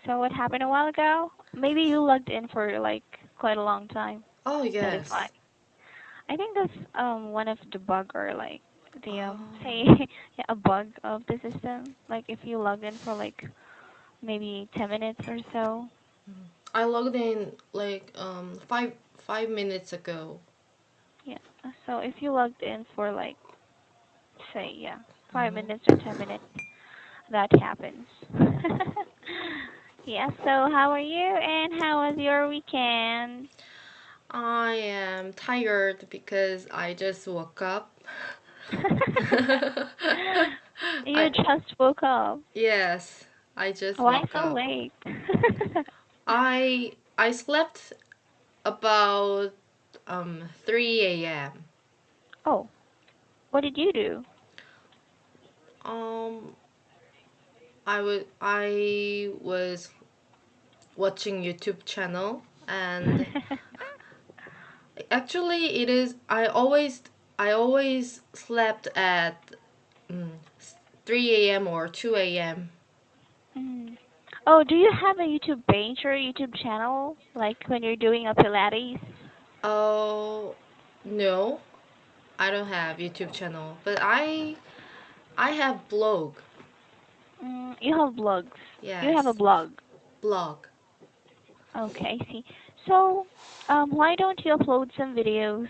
So what happened a while ago? Maybe you logged in for like quite a long time. Oh, That is why. yes. I think that's one of the bug or like the Oh. say yeah, a bug of the system. Like if you log in for like maybe 10 minutes or so. I logged in like 5 minutes ago. Yeah. So if you logged in for like say yeah, five Mhm. minutes or 10 minutes, that happens. Yeah. So how are you? And how was your weekend? I am tired because I just woke up. You I just woke up. yes, I just Why woke so up. late? I slept about 3 a.m. Oh, what did you do? Um I was watching YouTube channel, and actually it is I always slept at mm, 3 a.m. or 2 a.m. Mm. Oh, do you have a YouTube page or a YouTube channel? Like when you're doing a Pilates? Oh, no, I don't have YouTube channel, but I have blog. You have blogs. You have a Yes, blog. blog. Okay, I see. So, why don't you upload some videos,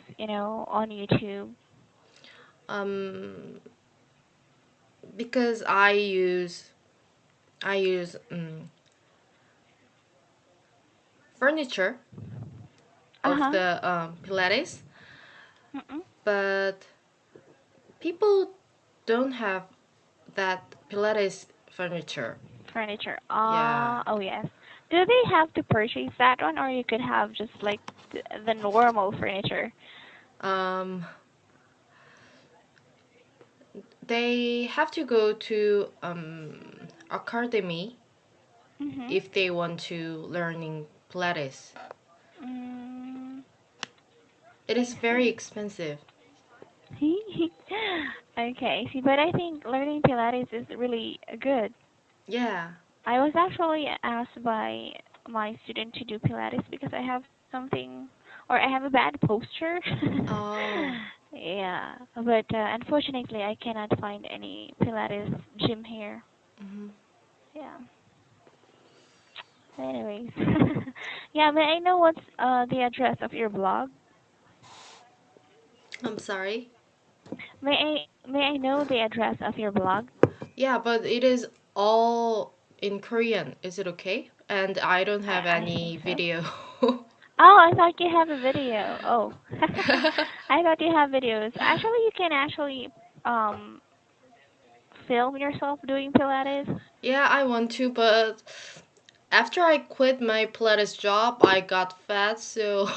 on YouTube? Um, because I use furniture of Uh-huh. the Pilates, Mm-mm. but people don't have that Pilates furniture. Furniture. Yeah. Oh yes. Do they have to purchase that one, or you could have just like the normal furniture? Um, they have to go to academy Mhm. if they want to learning Pilates. Mm, It is I very see. expensive. Okay, see, but I think learning Pilates is really good. Yeah. I was actually asked by my student to do Pilates because I have something, or I have a bad posture. Oh. Yeah, but unfortunately, I cannot find any Pilates gym here. Hmm. Yeah. Anyways, yeah, may I know what's the address of your blog? I'm sorry. May I know the address of your blog? Yeah, but it is all in Korean. Is it okay? And I don't have I think any so. video. Oh, I thought you have a video. Oh, I thought you have videos. Actually, you can actually um film yourself doing Pilates. Yeah, I want to, but after I quit my Pilates job, I got fat, so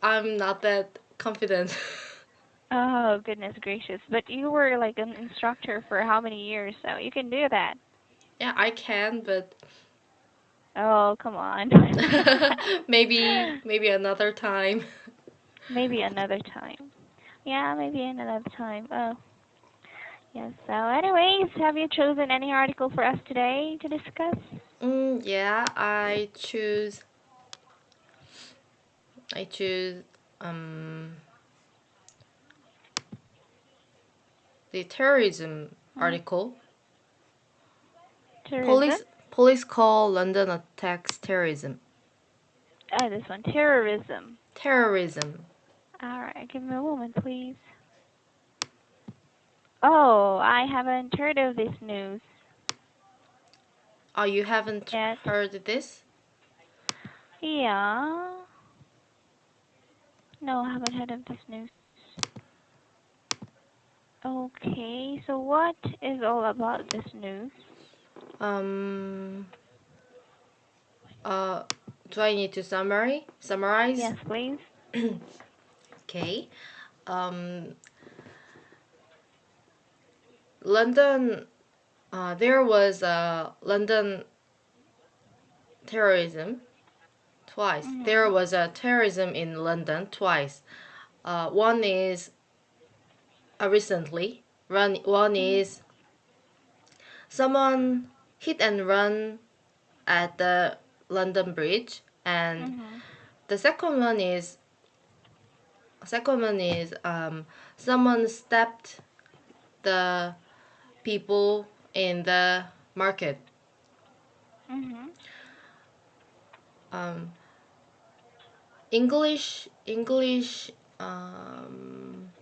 I'm not that confident. Oh, goodness gracious. But you were like an instructor for how many years, so you can do that. Yeah, I can, but Oh, come on. maybe another time. Maybe another time. Yeah, maybe another time. Oh, yes. So, anyways, have you chosen any article for us today to discuss? Yeah, I choose um the terrorism Hmm. article. Tourism? Police call London attacks terrorism. Oh, this one. Terrorism. Terrorism. Alright, give me a moment, please. Oh, I haven't heard of this news Oh, you haven't yet. heard this? Yeah. No, I haven't heard of this news. Okay, so what is all about this news? Um. Uh. Do I need to summarize? Yes, please. Okay. Um. London. There was London terrorism twice. There Mhm. was a terrorism in London twice. One is recently. One Mhm. is someone. hit and run at the London Bridge, and Mhm. the second one is someone stabbed the people in the market. Mhm. Um, English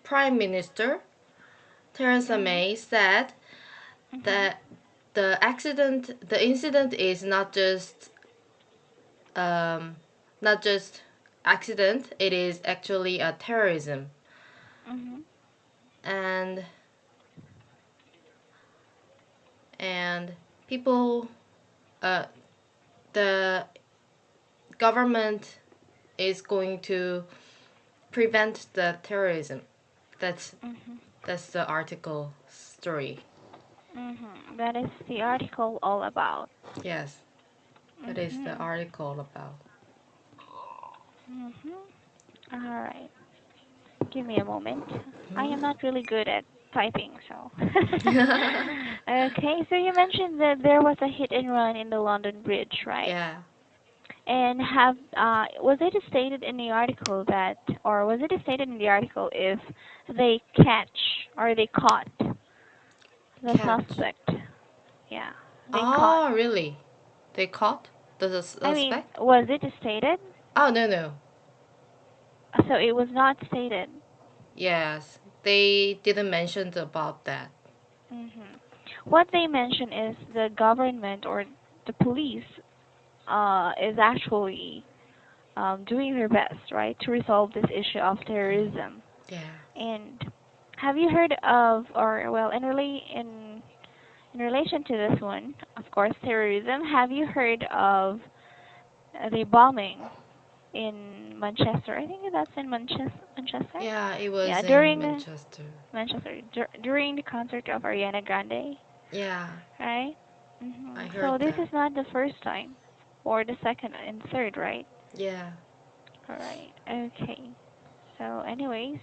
Prime Minister Theresa Mhm. May said Mhm. that the incident is um, not just accident. It is actually a terrorism, Mhm. and and people, uh, the government is going to prevent the terrorism. That's Mhm. that's the article story. Mhm. That is the article all about. Yes, that is the Mhm. article about. Mhm. All right. Give me a moment. I am not really good at typing, so. Okay, so you mentioned that there was a hit and run in the London Bridge, right? Yeah. And was it stated in the article that, or was it stated in the article if they catch or they caught the Catch. suspect? Yeah, they caught. Oh, really? They caught the I mean, suspect? was it stated? Oh, no, no. So it was not stated. Yes, they didn't mention about that. Hmm. What they mention is the government or the police is actually doing their best, right, to resolve this issue of terrorism. Yeah. And have you heard of, or well, in relation to this one, of course, terrorism. Have you heard of the bombing in Manchester? I think that's in Manchester. Yeah, it Yeah, was in during the Manchester. Manchester during the concert of Ariana Grande, Yeah, right? I So heard this that. is not the first time, or the second and third, right? Yeah. All right. Okay. So, anyways,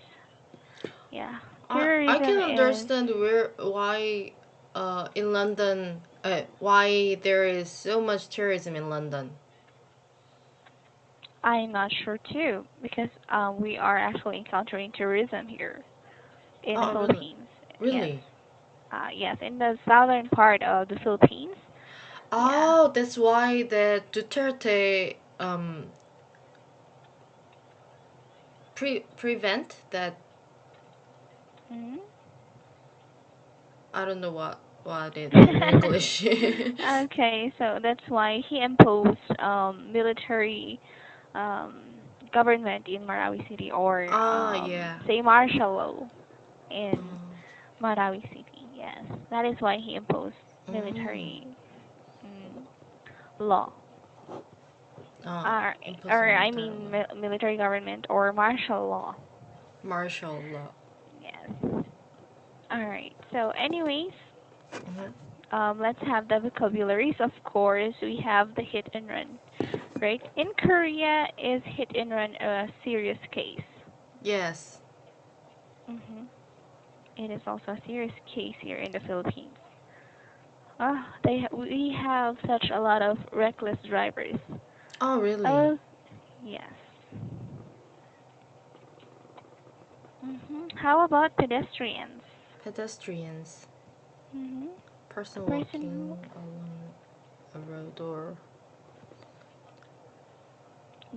yeah, I terrorism can is. understand why in London why there is so much tourism in London. I'm not sure too, because we are actually encountering tourism here in the Oh, really? Philippines. Yes. Really? Yes, in the southern part of the Philippines. Yeah. Oh, that's why the Duterte prevent that. Hmm. I don't know what it in English. Okay, so that's why he imposed military um, government in Marawi City, or Ah, yeah. say martial law in Um, Marawi City. Yes, that is why he imposed mm, military mm, law. oh, Or, imposing or I military mean, law. military government or martial law. Martial law. Yes. All right. So, anyways, Mhm. let's have the vocabularies. Of course, we have the hit and run, right? In Korea, is hit and run a serious case? Yes. Mm-hmm. It is also a serious case here in the Philippines. We have such a lot of reckless drivers. Oh, really? Oh, yes. How about pedestrians? Pedestrians. Mm-hmm. A Person person who walking along a road or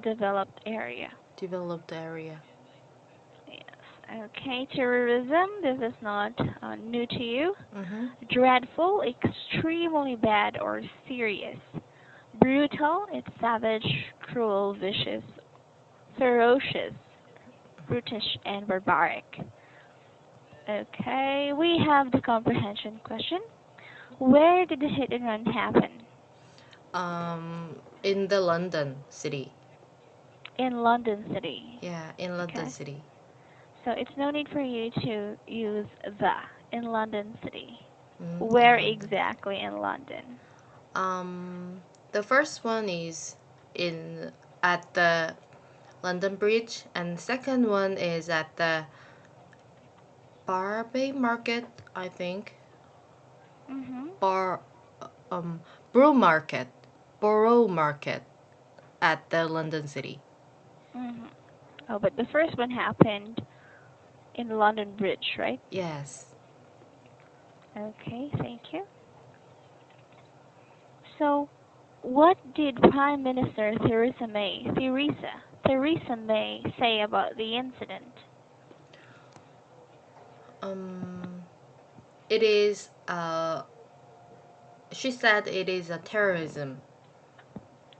developed area. developed area. Yes. Okay. Terrorism. This is not new to you. Mm-hmm. Dreadful, extremely bad or serious. Brutal. It's savage, cruel, vicious, ferocious, brutish, and barbaric. Okay. We have the comprehension question. Where did the hit and run happen? In the London city. In London City. Yeah, in London Okay. city. So it's no need for you to use the in London City. In Where London. exactly in London? Um, the first one is in at the London Bridge, and second one is at the Barbary Market, I think. Mhm. Bar. um, Borough Market, Borough Market at the London City. Mm-hmm. Oh, but the first one happened in the London Bridge, right? Yes. Okay, thank you. So, what did Prime Minister Theresa May say about the incident? Um, it is. She said it is a terrorism.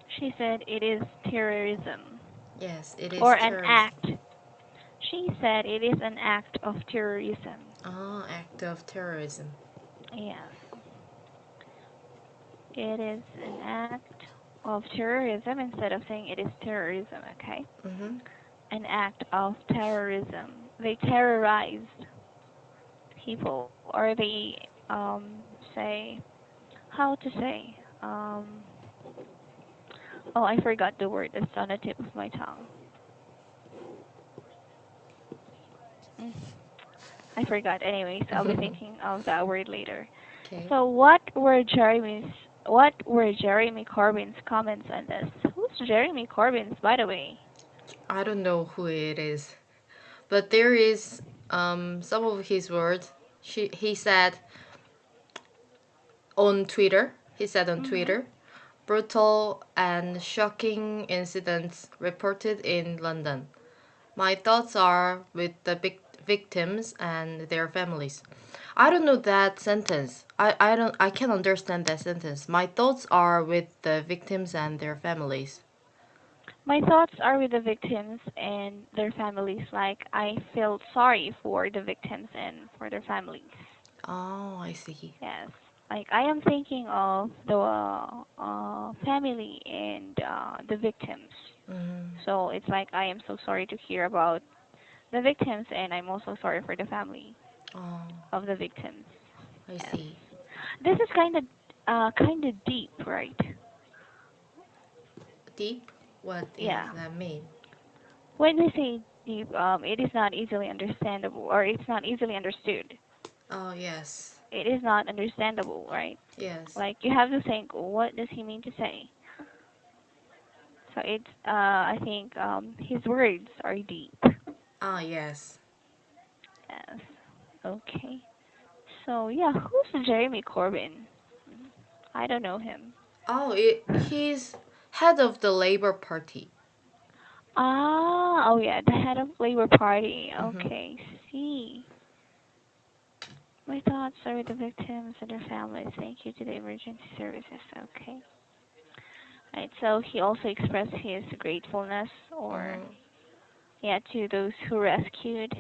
She said it is terrorism Yes, it is or an terrorism. act. She said it is an act of terrorism. Oh, act of terrorism. Yes, it is an act of terrorism instead of saying it is terrorism, okay? Mm-hmm. An act of terrorism. They terrorized people, or they say, how to say, oh, I forgot the word. It's on the tip of my tongue. Mm, I forgot. Anyways, I'll be thinking of that word later. Okay. So, what were Jeremy Corbyn's comments on this? Who's Jeremy Corbyn's, by the way? I don't know who it is, but there is some of his words. He said on Twitter. He said on Mhm. Twitter, brutal and shocking incidents reported in London. My thoughts are with the victims and their families. I don't know that sentence. I can't understand that sentence. My thoughts are with the victims and their families. My thoughts are with the victims and their families. Like, I feel sorry for the victims and for their families. Oh, I see. Yes. Like, I am thinking of the family and the victims. Mm. So it's like I am so sorry to hear about the victims, and I'm also sorry for the family Oh, of the victims. I Yes. see. This is kind of deep, right? Deep? What does Yeah. that mean? When we say deep, it is not easily understandable, or it's not easily understood. Oh, yes. It is not understandable, right? Yes. Like, you have to think, what does he mean to say? So it's, I think, his words are deep. Ah, yes. Yes. Okay. So yeah, who's Jeremy Corbyn? I don't know him. Oh, he's head of the Labour Party. Ah, oh yeah, the head of Labour Party. Mm-hmm. Okay, see. My thoughts are with the victims and their families. Thank you to the emergency services. Okay. Right, so he also expressed his gratefulness, or Mm-hmm. yeah, to those who rescued.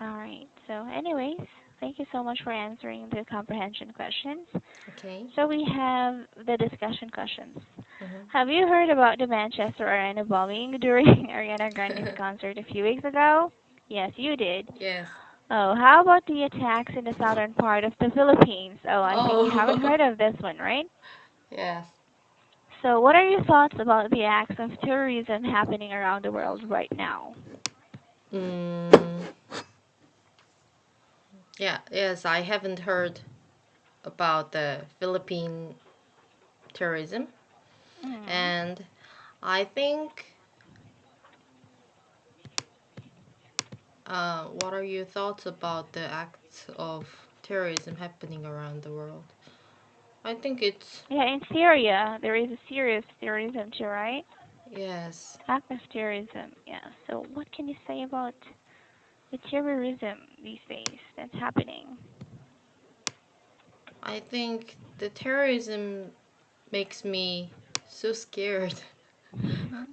Alright, so anyways, thank you so much for answering the comprehension questions. Okay. So we have the discussion questions. Mm-hmm. Have you heard about the Manchester Arena bombing during Ariana Grande's concert a few weeks ago? Yes, you did. Yes. Oh, how about the attacks in the southern part of the Philippines? Oh, I think you haven't Oh. heard of this one, right? Yes. So, what are your thoughts about the acts of terrorism happening around the world right now? Mm, yeah, yes, I haven't heard about the Philippine terrorism. Mm-hmm. And I think, what are your thoughts about the acts of terrorism happening around the world? I think it's, Yeah, in Syria, there is a serious terrorism too, right? yes, Act of terrorism, yeah. So, what can you say about the terrorism these days that's happening? I think the terrorism makes me so scared. Mm-hmm.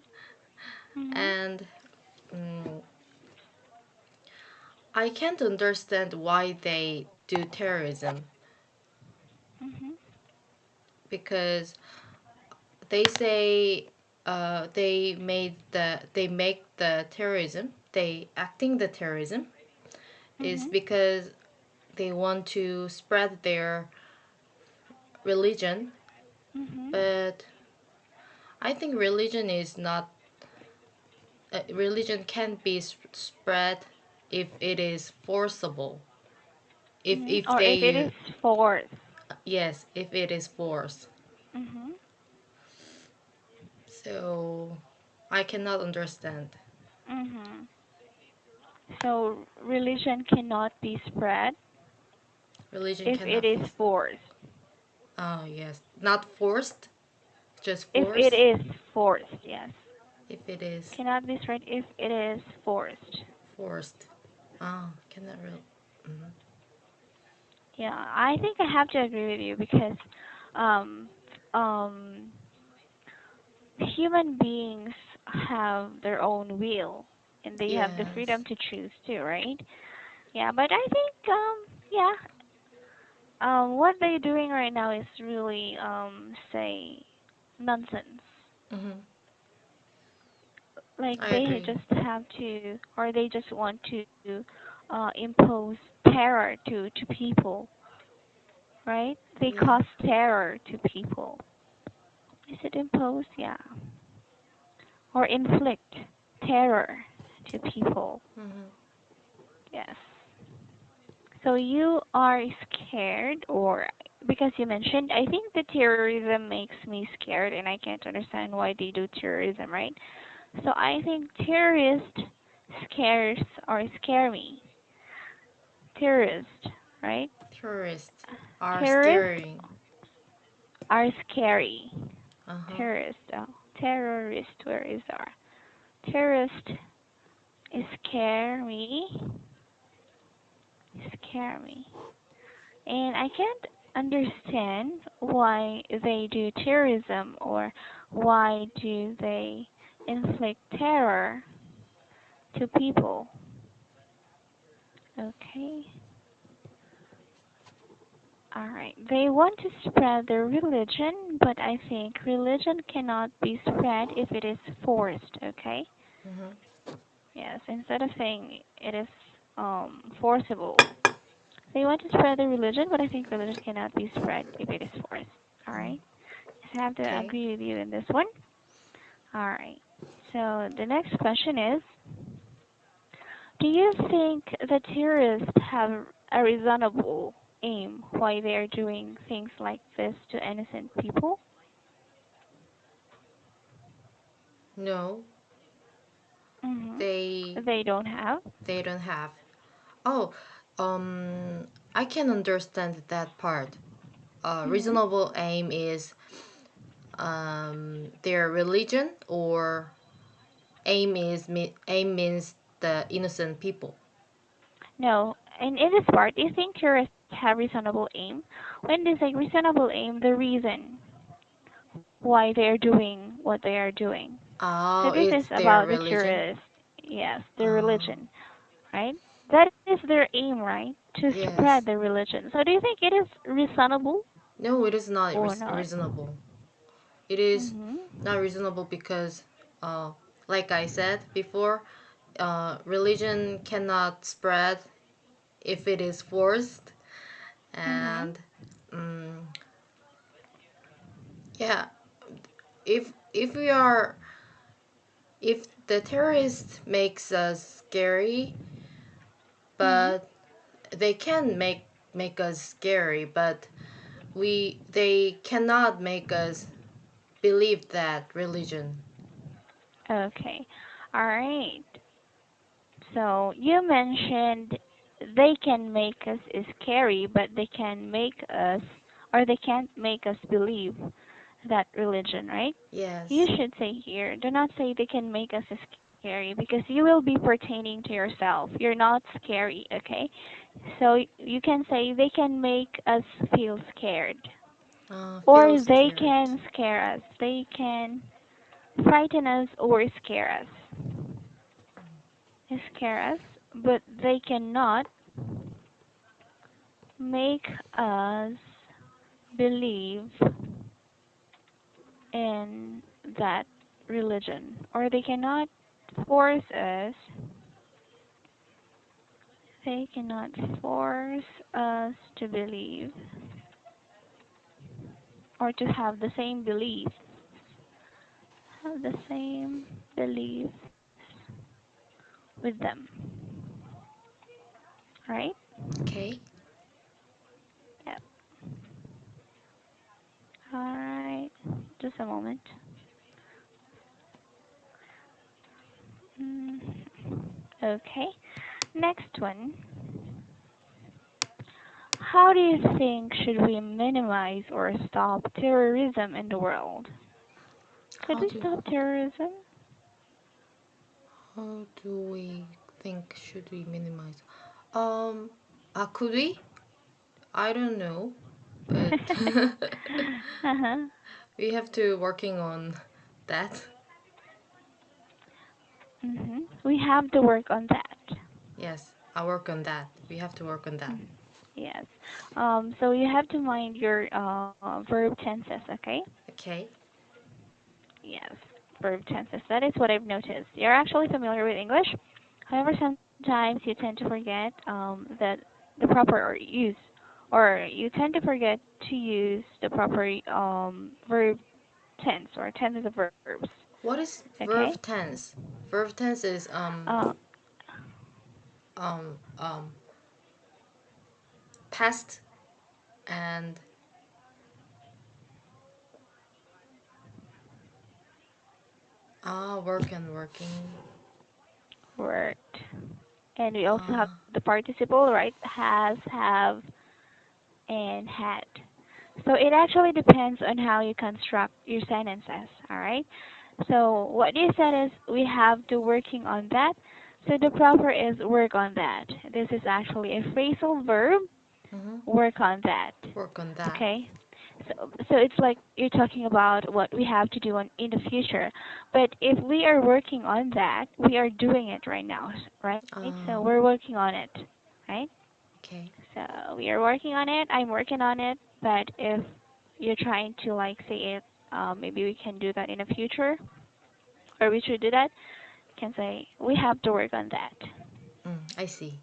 Mm-hmm. And mm, I can't understand why they do terrorism Mm-hmm. because they say they make the terrorism, they acting the terrorism is Mm-hmm. because they want to spread their religion. Mm-hmm. But I think religion can't be spread if it is forcible, if Mm-hmm. if Or if it they is forced. Yes, if it is forced. Mm-hmm. So I cannot understand. Mm-hmm. So religion cannot be spread Religion if it cannot is be. forced. Oh, yes. Not forced, just If it force. is forced, yes. If it is Cannot be spread if it is forced. forced. Oh, cannot really. Mm. Yeah, I think I have to agree with you because um um human beings have their own will and they have the Yes. freedom to choose too, right? Yeah, but I think yeah, what they're doing right now is really say nonsense. Hmm. Like I they agree. just have to, or they just want to impose terror to people, right? They Yeah. cause terror to people. Is it impose? Yeah. Or inflict terror to people. Hmm. Yes. So you are scared, or because you mentioned, I think the terrorism makes me scared, and I can't understand why they do terrorism, right? So I think terrorists scares or scare me. Terrorists, right? Tourists are Terrorists scaring. are scary. Uh huh. Terrorist, oh, terrorist, where is our terrorist? Scare me, scare me, and I can't understand why they do terrorism or why do they inflict terror to people. Okay, all right. They want to spread their religion, but I think religion cannot be spread if it is forced. Okay. Hmm. Yes, instead of saying it is forcible. They want to spread their religion, but I think religion cannot be spread if it is forced. All right. So I have to Okay. agree with you in this one. All right. So the next question is, do you think the terrorists have a reasonable aim why they are doing things like this to innocent people? No, Mm-hmm. they They don't have. they don't have. Oh, I can understand that part. Mm-hmm. Reasonable aim is their religion, or aim means the innocent people. No, and in this part, do you think terrorists have reasonable aim? When they say reasonable aim, the reason why they are doing what they are doing. So Oh, this is it's their about the religion. terrorists. Yes, their Oh, religion, right? That is their aim, right? To spread yes. the religion. So do you think it is reasonable No, it is not or not? reasonable. It is Mhm. not reasonable because, uh, like I said before, religion cannot spread if it is forced, Mhm. and yeah, if we are if the terrorist makes us scary, Mhm. but they can make us scary, but they cannot make us believe that religion. Okay. All right. So you mentioned they can make us scary, but they can make us, or they can't make us believe that religion, right? You Yes. should say here, do not say they can make us scary because you will be pertaining to yourself. You're not scary, okay? So you can say they can make us feel scared. Feel Or they scared. can scare us. They can frighten us or scare us. Scare us, but they cannot make us believe in that religion. Or they cannot force us They cannot force us to believe or to have the same beliefs. Have the same beliefs with them. Right? Okay. Yeah. a moment. Mm, okay. Next one. How do you think should we minimize or stop terrorism in the world? Could How we do stop terrorism? how do we think should we minimize? Um, could we? I don't know, but Uh-huh. we have to working on that. We have to work on that. Yes, I work on that. We have to work on that. Mm, yes. So you have to mind your verb tenses, okay? Okay. Yes, verb tenses. That is what I've noticed. You're actually familiar with English. However, sometimes you tend to forget that the proper or use, or you tend to forget to use the proper verb tense or tenses of verbs. What is Okay. verb tense? Verb tense is Uh, um um past and work and working. worked. And we also have Ah, the participle, right? Has, have, and had. So it actually depends on how you construct your sentences, all right? So what you said is we have to working on that. So the proper is work on that. This is actually a phrasal verb, mm-hmm. work on that. Work on that. Okay? So it's like you're talking about what we have to do in the future. But if we are working on that, we are doing it right now, right? So we're Ah, working on it, right? okay. So we are working on it. I'm working on it. But if you're trying to like say it, maybe we can do that in the future, or we should do that. Can say we have to work on that. I see.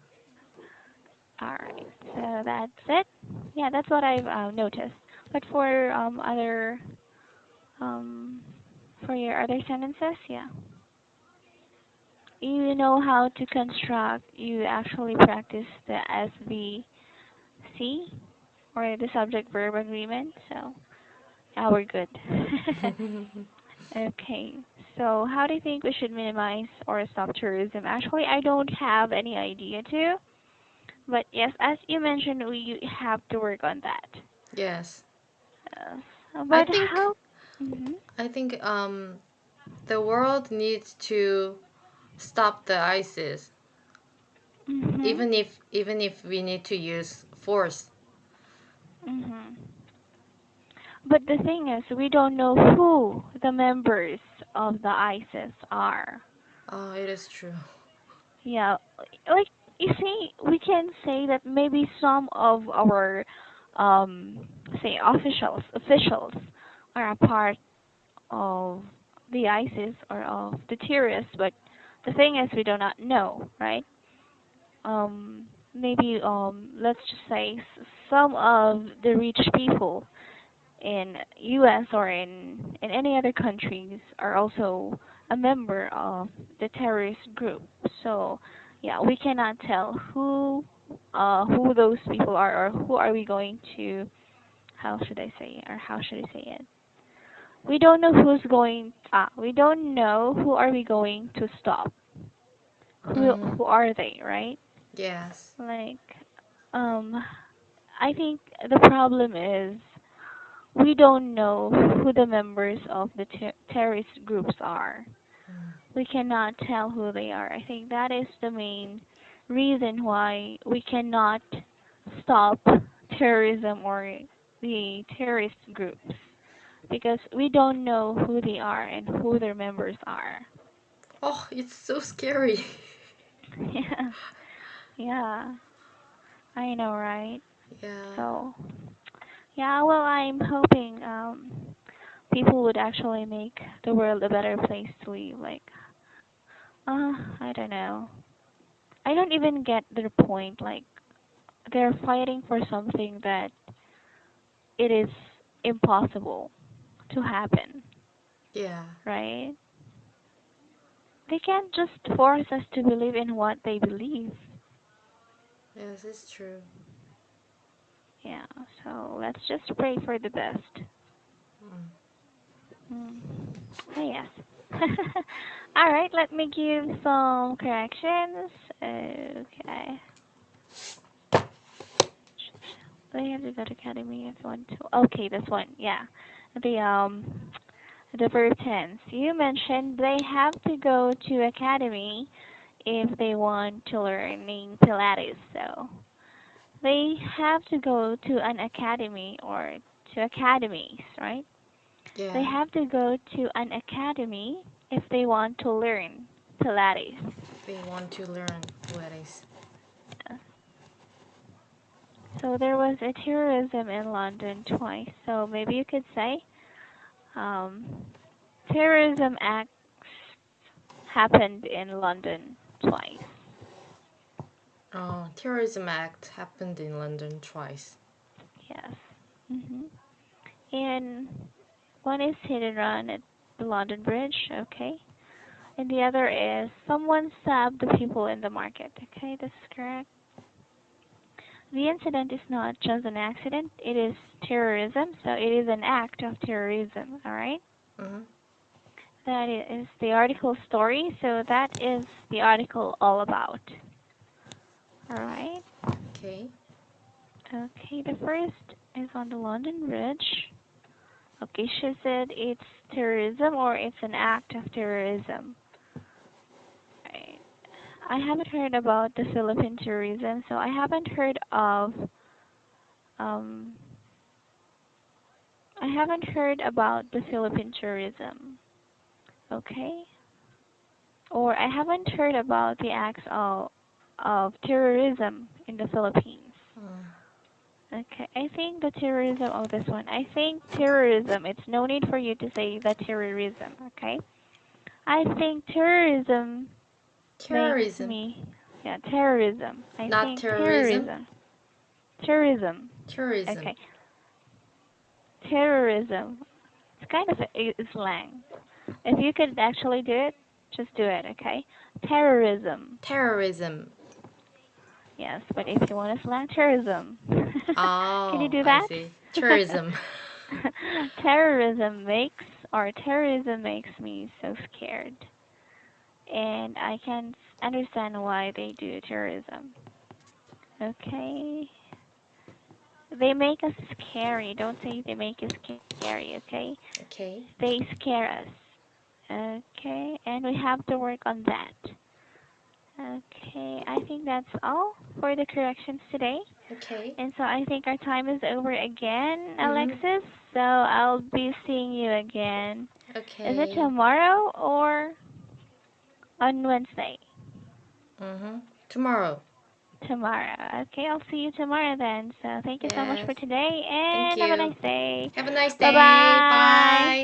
All right. So that's it. Yeah, that's what I've noticed. But for um, for your other sentences, yeah, you know how to construct. You actually practice the SVC or the subject verb agreement. So yeah, we're good. Okay. So how do you think we should minimize or stop tourism? Actually, I don't have any idea too. But yes, as you mentioned, we have to work on that. Yes. I But think how? Mhm. I think the world needs to stop the ISIS, Mhm. even if we need to use force. Mhm. But the thing is, we don't know who the members of the ISIS are. Oh, it is true. Yeah, like you see, we can say that maybe some of our, say, officials are a part of the ISIS or of the terrorists, but the thing is, we do not know, right? Maybe let's just say some of the rich people in U.S. or in any other countries are also a member of the terrorist group. So yeah, we cannot tell who those people are or who are we going to, how should I say it, or how should I say it? We don't know we don't know who are we going to stop. Mm, Who are they, right? yes. Like um I think the problem is we don't know who the members of the terrorist groups are. Mm, We cannot tell who they are. I think that is the main reason why we cannot stop terrorism or the terrorist groups because we don't know who they are and who their members are. oh, it's so scary. Yeah, yeah, I know, right? Yeah. So, yeah, well, I'm hoping people would actually make the world a better place to live. Like, I don't know. I don't even get their point. Like, they're fighting for something that it is impossible to happen, Yeah. right? They can't just force us to believe in what they believe. Yes, it's true. Yeah, so let's just pray for the best. Mm. Mm. Oh, yes. All right, let me give some corrections. Okay. They have to go to academy if you want to. Okay, this one, yeah. The the verb tense. You mentioned they have to go to academy if they want to learning Pilates. So they have to go to an academy or to academies, right? They Yeah, have to go to an academy if they want to learn Pilates. they want to learn Pilates. So there was a terrorism in London twice. So maybe you could say terrorism acts happened in London twice. Terrorism act happened in London twice. Yes. And one is hit and run at the London Bridge. Okay. And the other is someone stabbed the people in the market. Okay, this is correct. The incident is not just an accident, it is terrorism, so it is an act of terrorism, alright? Mm-hmm. That is the article story, so that is the article all about. Alright? Okay. Okay, the first is on the London Bridge. Okay, she said it's terrorism or it's an act of terrorism. Right. I haven't heard about the Philippine tourism, so I haven't heard of um I haven't heard about the Philippine tourism. Okay? Or I haven't heard about the acts of terrorism in the Philippines. Mm. Okay, I think the terrorism of this one. I think terrorism. It's no need for you to say the terrorism. Okay, I think terrorism makes Terrorism, me. Yeah, terrorism. I not think terrorism. terrorism. Terrorism. Tourism. Okay, terrorism. It's kind of a slang. If you could actually do it, just do it. Okay, terrorism. Terrorism. Yes, but if you want to slang terrorism, can you Oh, do I that? see. Tourism. Terrorism makes me so scared, and I can understand why they do terrorism. Okay, they make us scary. Don't say they make us scary. Okay, Okay. they scare us. Okay, and we have to work on that. Okay, I think that's all for the corrections today. Okay. And so I think our time is over again, Mhm. Alexis. So I'll be seeing you again. Is it Okay. tomorrow or on Wednesday? Mhm. Tomorrow. Tomorrow. Okay, I'll see you tomorrow then. So thank you so much Yes. for today Thank and have a you. nice day. Have a nice Bye day. bye. Bye.